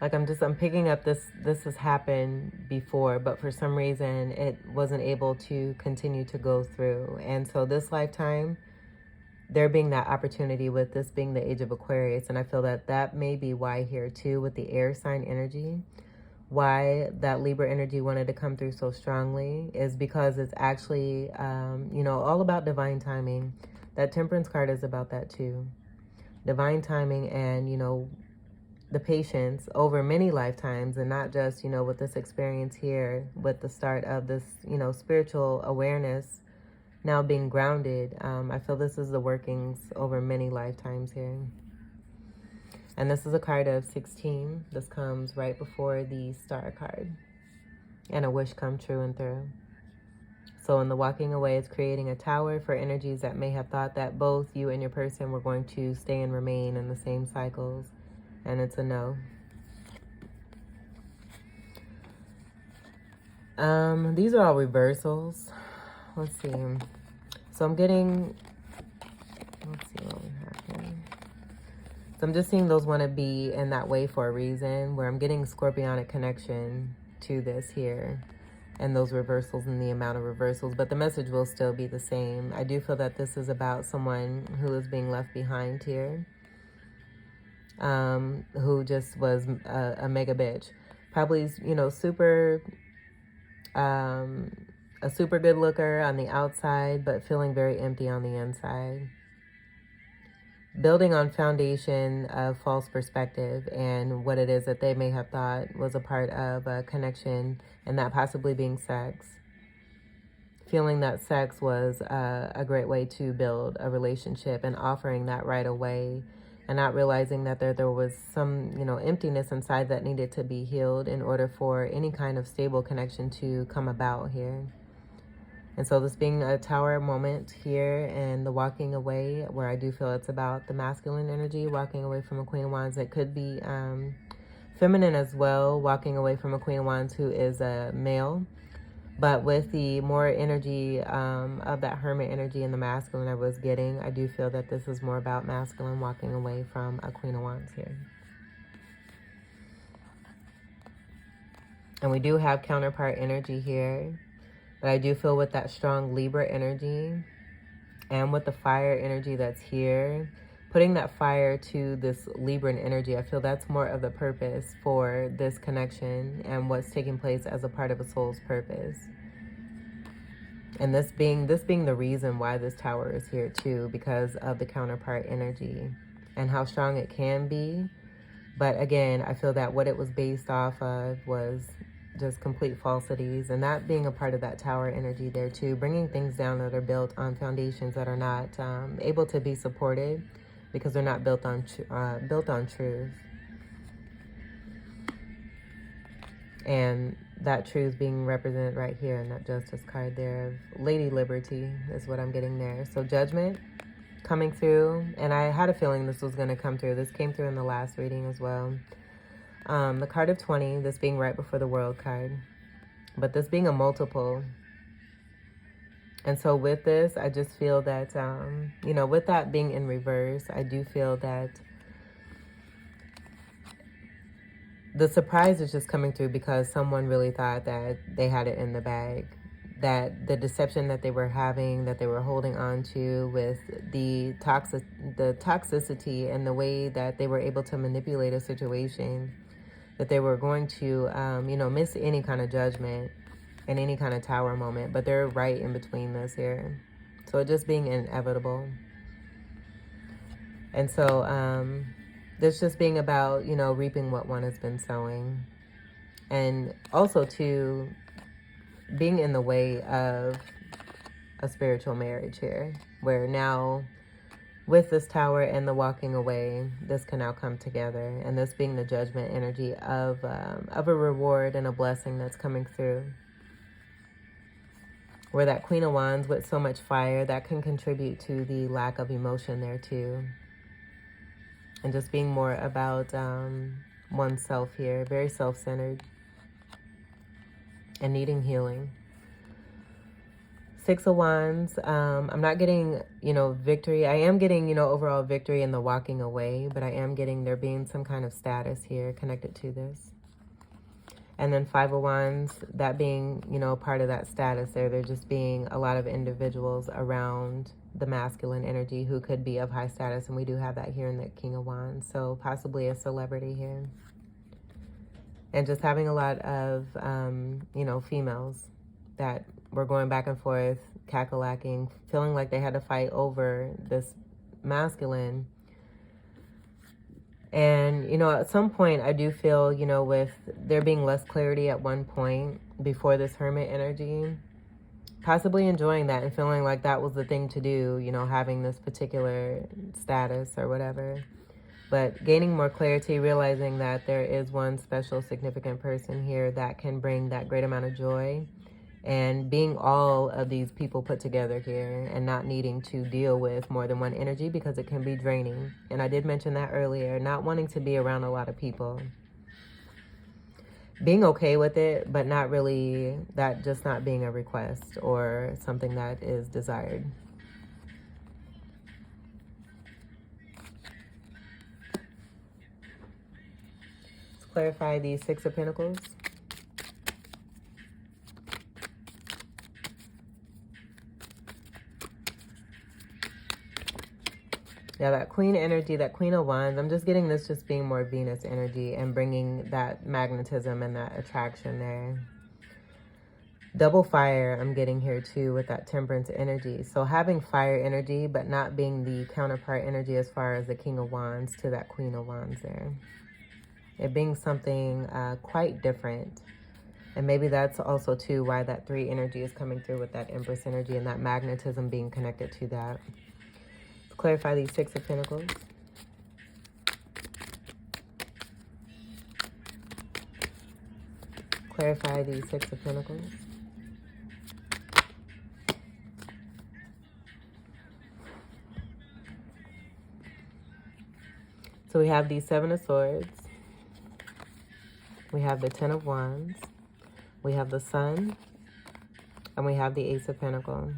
Like I'm picking up this has happened before, but for some reason it wasn't able to continue to go through. And so this lifetime, there being that opportunity with this being the age of Aquarius. And I feel that that may be why here too, with the air sign energy, why that Libra energy wanted to come through so strongly is because it's actually, you know, all about divine timing. That Temperance card is about that too. Divine timing and, you know, the patience over many lifetimes, and not just, you know, with this experience here, with the start of this, you know, spiritual awareness now being grounded. I feel this is the workings over many lifetimes here. And this is a card of 16. This comes right before the Star card. And a wish come true and through. So in the walking away, it's creating a tower for energies that may have thought that both you and your person were going to stay and remain in the same cycles. And it's a no. These are all reversals. Let's see. So I'm getting, let's see what we have here. So I'm just seeing those want to be in that way for a reason, where I'm getting scorpionic connection to this here. And those reversals and the amount of reversals. But the message will still be the same. I do feel that this is about someone who is being left behind here. Who just was a mega bitch. Probably, you know, a super good looker on the outside, but feeling very empty on the inside. Building on foundation of false perspective and what it is that they may have thought was a part of a connection, and that possibly being sex. Feeling that sex was a great way to build a relationship and offering that right away, and not realizing that there was some, you know, emptiness inside that needed to be healed in order for any kind of stable connection to come about here. And so this being a tower moment here and the walking away, where I do feel it's about the masculine energy, walking away from a Queen of Wands. It could be feminine as well, walking away from a Queen of Wands who is a male. But with the more energy of that hermit energy and the masculine I was getting, I do feel that this is more about masculine walking away from a Queen of Wands here. And we do have counterpart energy here. But I do feel with that strong Libra energy and with the fire energy that's here, putting that fire to this Libran energy, I feel that's more of the purpose for this connection and what's taking place as a part of a soul's purpose. And this being the reason why this tower is here too, because of the counterpart energy and how strong it can be. But again, I feel that what it was based off of was just complete falsities, and that being a part of that tower energy there too, bringing things down that are built on foundations that are not able to be supported because they're not built on truth. And that truth being represented right here in that Justice card there of Lady Liberty is what I'm getting there. So Judgment coming through, and I had a feeling this was going to come through. This came through in the last reading as well. The card of 20, this being right before the World card, but this being a multiple. And so with this, I just feel that, you know, with that being in reverse, I do feel that the surprise is just coming through because someone really thought that they had it in the bag. That the deception that they were having, that they were holding on to with the toxicity and the way that they were able to manipulate a situation, that they were going to, you know, miss any kind of judgment in any kind of tower moment, but they're right in between this here. So it just being inevitable. And so this just being about, you know, reaping what one has been sowing. And also to being in the way of a spiritual marriage here, where now with this tower and the walking away, this can now come together. And this being the judgment energy of a reward and a blessing that's coming through. Where that Queen of Wands with so much fire, that can contribute to the lack of emotion there too. And just being more about oneself here, very self-centered and needing healing. 6 of Wands, I'm not getting, you know, victory. I am getting, you know, overall victory in the walking away, but I am getting there being some kind of status here connected to this. And then 5 of Wands, that being, you know, part of that status there just being a lot of individuals around the masculine energy who could be of high status. And we do have that here in the King of Wands. So possibly a celebrity here. And just having a lot of, you know, females that were going back and forth, cackle-lacking, feeling like they had to fight over this masculine. And, you know, at some point, I do feel, you know, with there being less clarity at one point before this hermit energy, possibly enjoying that and feeling like that was the thing to do, you know, having this particular status or whatever. But gaining more clarity, realizing that there is one special significant person here that can bring that great amount of joy. And being all of these people put together here and not needing to deal with more than one energy because it can be draining. And I did mention that earlier, not wanting to be around a lot of people. Being okay with it, but not really, that just not being a request or something that is desired. Let's clarify the 6 of Pentacles. Yeah, that Queen energy, that Queen of Wands, I'm just getting this just being more Venus energy and bringing that magnetism and that attraction there. Double fire I'm getting here too with that Temperance energy. So having fire energy, but not being the counterpart energy as far as the King of Wands to that Queen of Wands there. It being something quite different. And maybe that's also too why that 3 energy is coming through with that Empress energy and that magnetism being connected to that. Clarify these 6 of Pentacles. Clarify these 6 of Pentacles. So we have the 7 of Swords. We have the 10 of Wands. We have the Sun. And we have the Ace of Pentacles.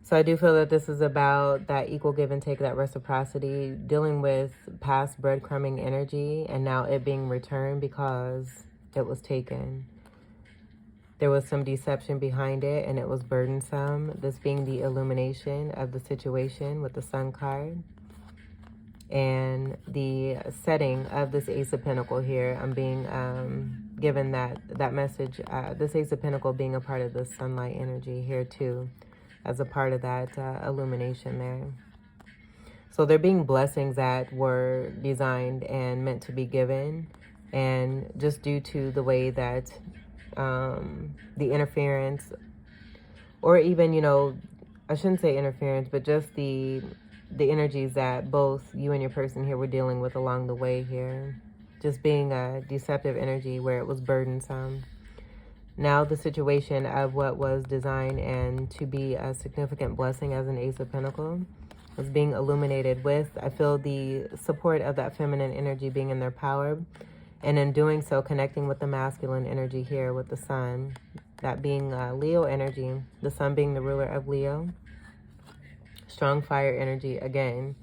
So I do feel that this is about that equal give and take, that reciprocity, dealing with past breadcrumbing energy and now it being returned because it was taken. There was some deception behind it and it was burdensome. This being the illumination of the situation with the Sun card. And the setting of this Ace of Pentacles here, I'm being given that message, this Ace of Pentacles being a part of the sunlight energy here too, as a part of that illumination there. So there being blessings that were designed and meant to be given, and just due to the way that the interference, or even, you know, I shouldn't say interference, but just the energies that both you and your person here were dealing with along the way here, just being a deceptive energy where it was burdensome. Now the situation of what was designed and to be a significant blessing as an Ace of Pentacles is being illuminated with, I feel the support of that feminine energy being in their power. And in doing so, connecting with the masculine energy here with the sun. That being Leo energy, the sun being the ruler of Leo. Strong fire energy again.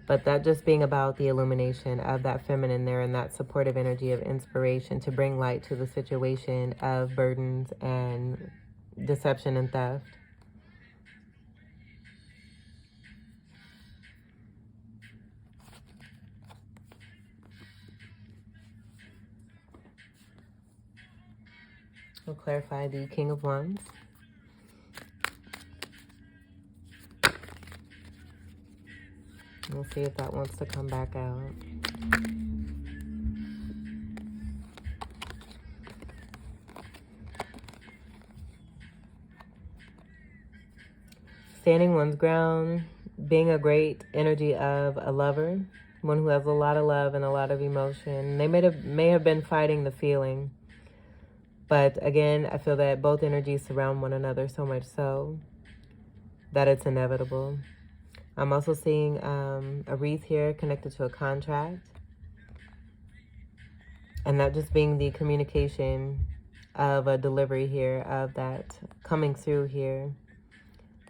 But that just being about the illumination of that feminine there and that supportive energy of inspiration to bring light to the situation of burdens and deception and theft. We'll clarify the King of Wands. We'll see if that wants to come back out. Standing one's ground, being a great energy of a lover, one who has a lot of love and a lot of emotion. They may have been fighting the feeling. But again, I feel that both energies surround one another so much so that it's inevitable. I'm also seeing a wreath here connected to a contract. And that just being the communication of a delivery here, of that coming through here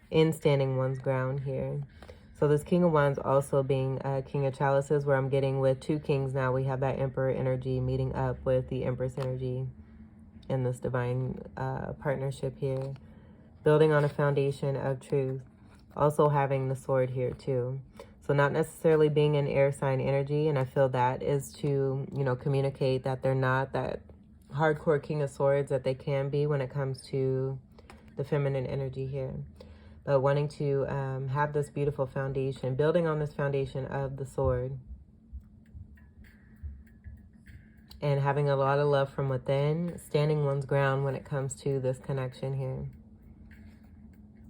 in standing one's ground here. So this King of Wands also being King of Chalices, where I'm getting with two kings now. We have that Emperor energy meeting up with the Empress energy in this divine partnership here, building on a foundation of truth. Also having the sword here too. So not necessarily being an air sign energy, and I feel that is to, you know, communicate that they're not that hardcore King of Swords that they can be when it comes to the feminine energy here. But wanting to have this beautiful foundation, building on this foundation of the sword. And having a lot of love from within, standing one's ground when it comes to this connection here.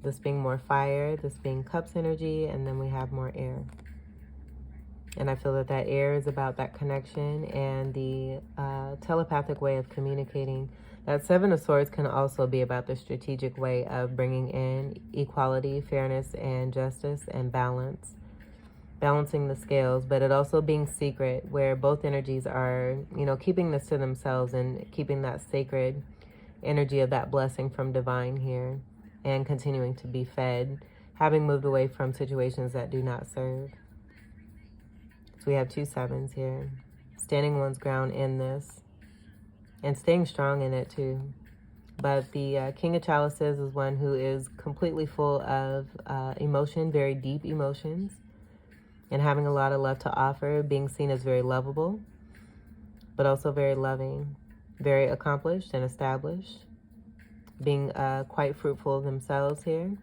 This being more fire, this being cups energy, and then we have more air. And I feel that that air is about that connection and the telepathic way of communicating. That Seven of Swords can also be about the strategic way of bringing in equality, fairness, and justice and balance. Balancing the scales, but it also being secret, where both energies are, you know, keeping this to themselves and keeping that sacred energy of that blessing from divine here and continuing to be fed, having moved away from situations that do not serve. So we have two sevens here, standing one's ground in this and staying strong in it too. But the King of Chalices is one who is completely full of emotion, very deep emotions, and having a lot of love to offer, being seen as very lovable, but also very loving, very accomplished and established, being quite fruitful themselves here.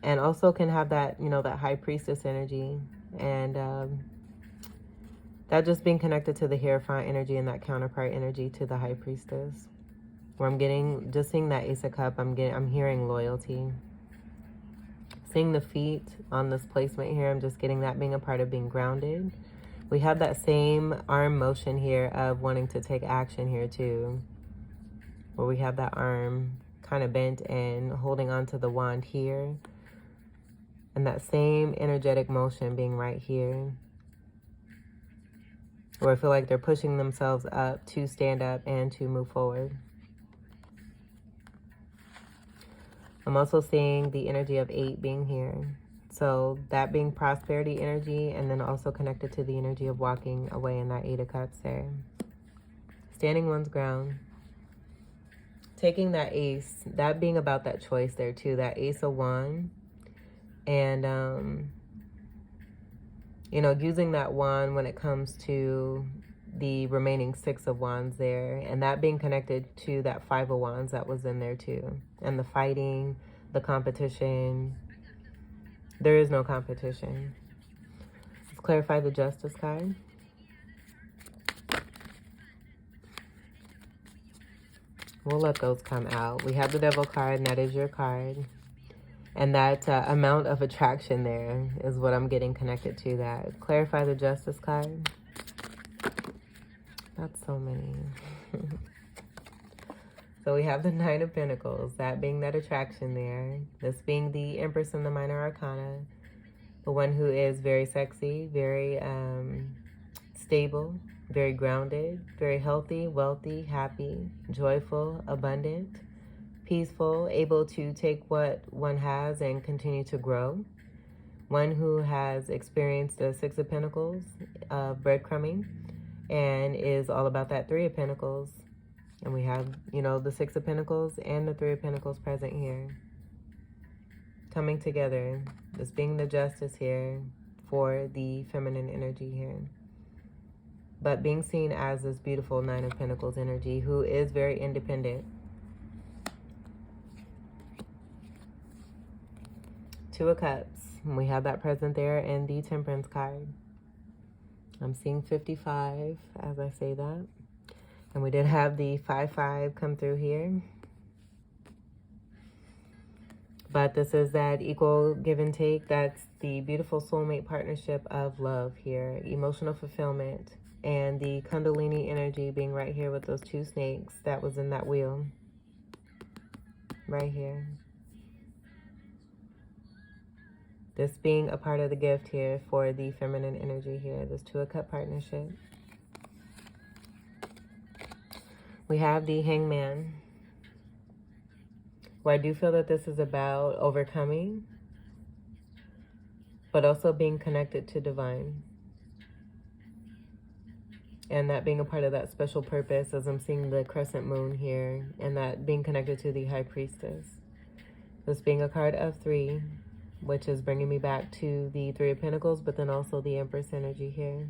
And also can have that, you know, that High Priestess energy. And that just being connected to the Hierophant energy and that counterpart energy to the High Priestess. Where I'm getting, just seeing that Ace of Cups, I'm hearing loyalty. Seeing the feet on this placement here, I'm just getting that being a part of being grounded. We have that same arm motion here of wanting to take action here too. Where we have that arm kind of bent and holding onto the wand here. And that same energetic motion being right here. Where I feel like they're pushing themselves up to stand up and to move forward. I'm also seeing the energy of 8 being here. So that being prosperity energy, and then also connected to the energy of walking away in that 8 of Cups there. Standing one's ground. Taking that ace, that being about that choice there too, that Ace of Wands. And, you know, using that wand when it comes to the remaining 6 of Wands there, and that being connected to that 5 of Wands that was in there too, and the fighting, the competition. There is no competition. Let's clarify the Justice card. We'll let those come out. We have the Devil card, and that is your card. And that amount of attraction there is what I'm getting connected to. That clarify the Justice card. That's so many. So we have the Nine of Pentacles, that being that attraction there. This being the Empress in the Minor Arcana. The one who is very sexy, very stable, very grounded, very healthy, wealthy, happy, joyful, abundant, peaceful, able to take what one has and continue to grow. One who has experienced the Six of Pentacles, breadcrumbing, and is all about that Three of Pentacles. And we have, you know, the Six of Pentacles and the Three of Pentacles present here. Coming together. This being the Justice here for the feminine energy here. But being seen as this beautiful Nine of Pentacles energy who is very independent. Two of Cups. We have that present there in the Temperance card. I'm seeing 55 as I say that. And we did have the 5-5 come through here. But this is that equal give and take. That's the beautiful soulmate partnership of love here. Emotional fulfillment. And the Kundalini energy being right here with those two snakes that was in that wheel. Right here. This being a part of the gift here for the feminine energy here. This Two of Cup partnership. We have the Hangman. Well, I do feel that this is about overcoming, but also being connected to divine. And that being a part of that special purpose, as I'm seeing the crescent moon here, and that being connected to the High Priestess. This being a card of 3, which is bringing me back to the Three of Pentacles, but then also the Empress energy here.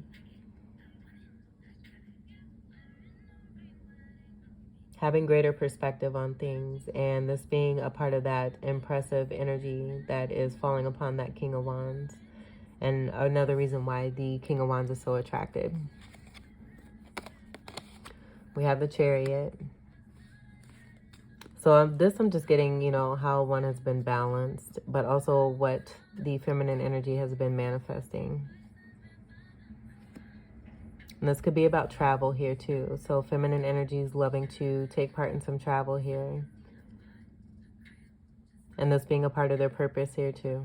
Having greater perspective on things, and this being a part of that impressive energy that is falling upon that King of Wands. And another reason why the King of Wands is so attracted. We have the Chariot. So I'm just getting, you know, how one has been balanced, but also what the feminine energy has been manifesting. And this could be about travel here too. So feminine energy is loving to take part in some travel here. And this being a part of their purpose here too.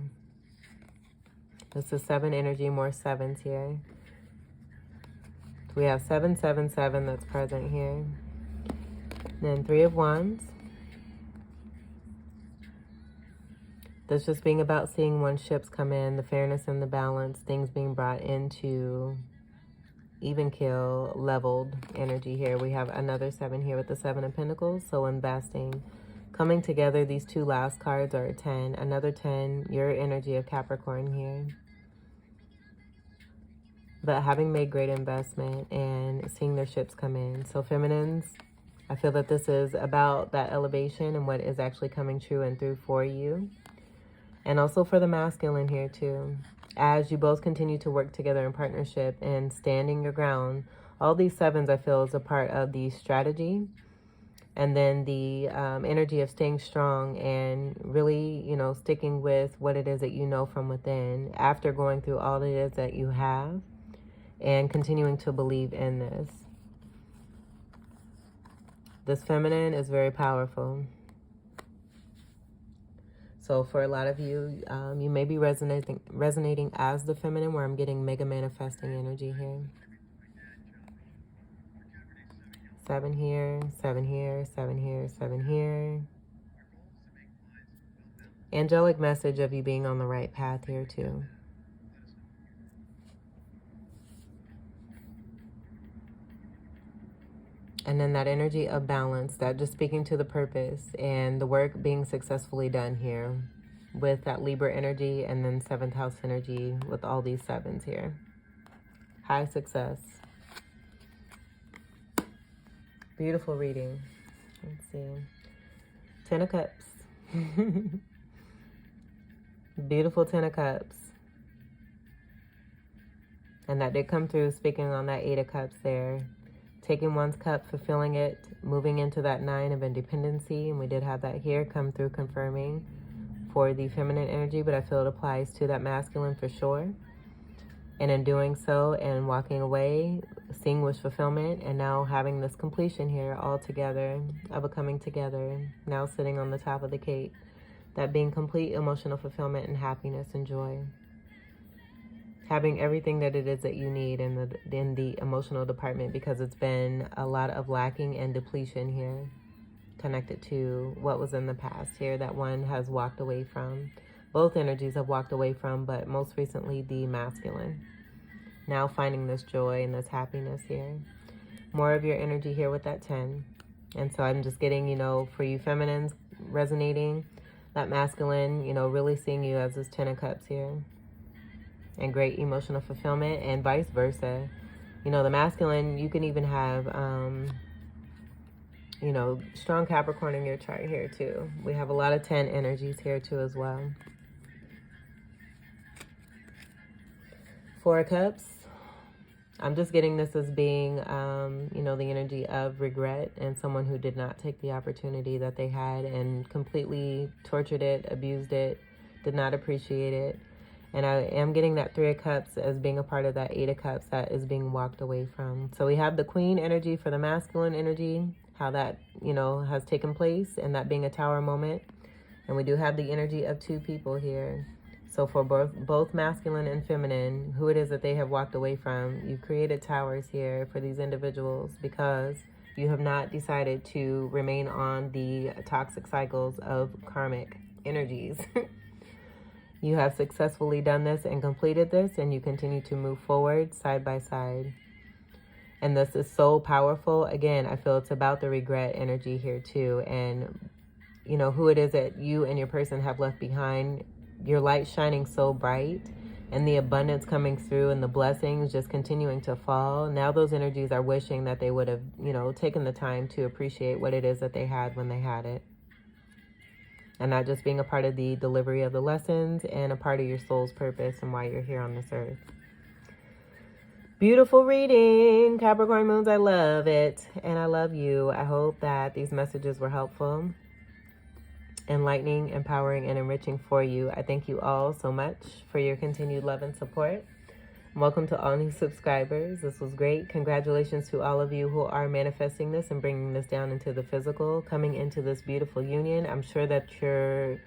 This is 7 energy, more 7s here. We have 777 that's present here. Then 3 of Wands. This just being about seeing one's ships come in, the fairness and the balance, things being brought into even kill, leveled energy here. We have another 7 here with the 7 of Pentacles. So investing, coming together, these two last cards are a 10. Another 10, your energy of Capricorn here. But having made great investment and seeing their ships come in. So feminines, I feel that this is about that elevation and what is actually coming true and through for you. And also for the masculine here too. As you both continue to work together in partnership and standing your ground, all these 7s I feel is a part of the strategy. And then the energy of staying strong and really, you know, sticking with what it is that you know from within after going through all it is that you have. And continuing to believe in this. This feminine is very powerful. So for a lot of you, you may be resonating as the feminine, where I'm getting mega manifesting energy here. 7 here, 7 here, 7 here, 7 here. Angelic message of you being on the right path here too. And then that energy of balance, that just speaking to the purpose and the work being successfully done here with that Libra energy and then 7th house energy with all these 7s here. High success. Beautiful reading. Let's see. 10 of Cups. Beautiful 10 of Cups. And that did come through, speaking on that 8 of Cups there. Taking one's cup, fulfilling it, moving into that 9 of independency. And we did have that here come through, confirming for the feminine energy, but I feel it applies to that masculine for sure. And in doing so and walking away, seeing wish fulfillment, and now having this completion here all together, of a coming together, now sitting on the top of the cake, that being complete emotional fulfillment and happiness and joy. Having everything that it is that you need in the emotional department, because it's been a lot of lacking and depletion here, connected to what was in the past here that one has walked away from. Both energies have walked away from, but most recently the masculine. Now finding this joy and this happiness here. More of your energy here with that 10. And so I'm just getting, you know, for you feminines resonating, that masculine, you know, really seeing you as this 10 of cups here. And great emotional fulfillment, and vice versa. You know, the masculine, you can even have, you know, strong Capricorn in your chart here too. We have a lot of 10 energies here too as well. 4 of Cups. I'm just getting this as being, you know, the energy of regret and someone who did not take the opportunity that they had and completely tortured it, abused it, did not appreciate it. And I am getting that 3 of Cups as being a part of that 8 of Cups that is being walked away from. So we have the Queen energy for the masculine energy, how that, you know, has taken place, and that being a Tower moment. And we do have the energy of 2 people here. So for both masculine and feminine, who it is that they have walked away from, you've created towers here for these individuals because you have not decided to remain on the toxic cycles of karmic energies. You have successfully done this and completed this, and you continue to move forward side by side. And this is so powerful. Again, I feel it's about the regret energy here too. And, you know, who it is that you and your person have left behind, your light shining so bright, and the abundance coming through and the blessings just continuing to fall. Now those energies are wishing that they would have, you know, taken the time to appreciate what it is that they had when they had it. And not just being a part of the delivery of the lessons and a part of your soul's purpose and why you're here on this earth. Beautiful reading, Capricorn moons. I love it. And I love you. I hope that these messages were helpful, enlightening, empowering, and enriching for you. I thank you all so much for your continued love and support. Welcome to all new subscribers. This was great. Congratulations to all of you who are manifesting this and bringing this down into the physical, coming into this beautiful union. I'm sure that your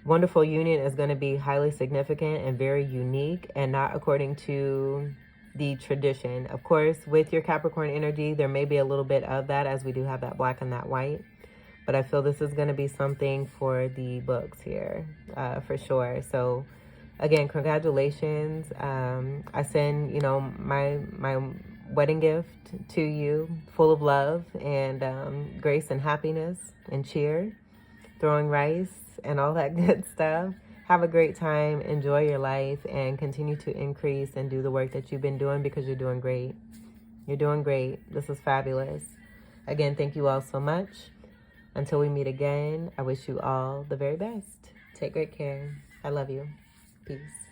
wonderful union is going to be highly significant and very unique and not according to the tradition. Of course, with your Capricorn energy, there may be a little bit of that, as we do have that black and that white. But I feel this is going to be something for the books here, for sure. So again, congratulations. I send, you know, my wedding gift to you, full of love and grace and happiness and cheer, throwing rice and all that good stuff. Have a great time. Enjoy your life and continue to increase and do the work that you've been doing, because you're doing great. You're doing great. This is fabulous. Again, thank you all so much. Until we meet again, I wish you all the very best. Take great care. I love you. Peace.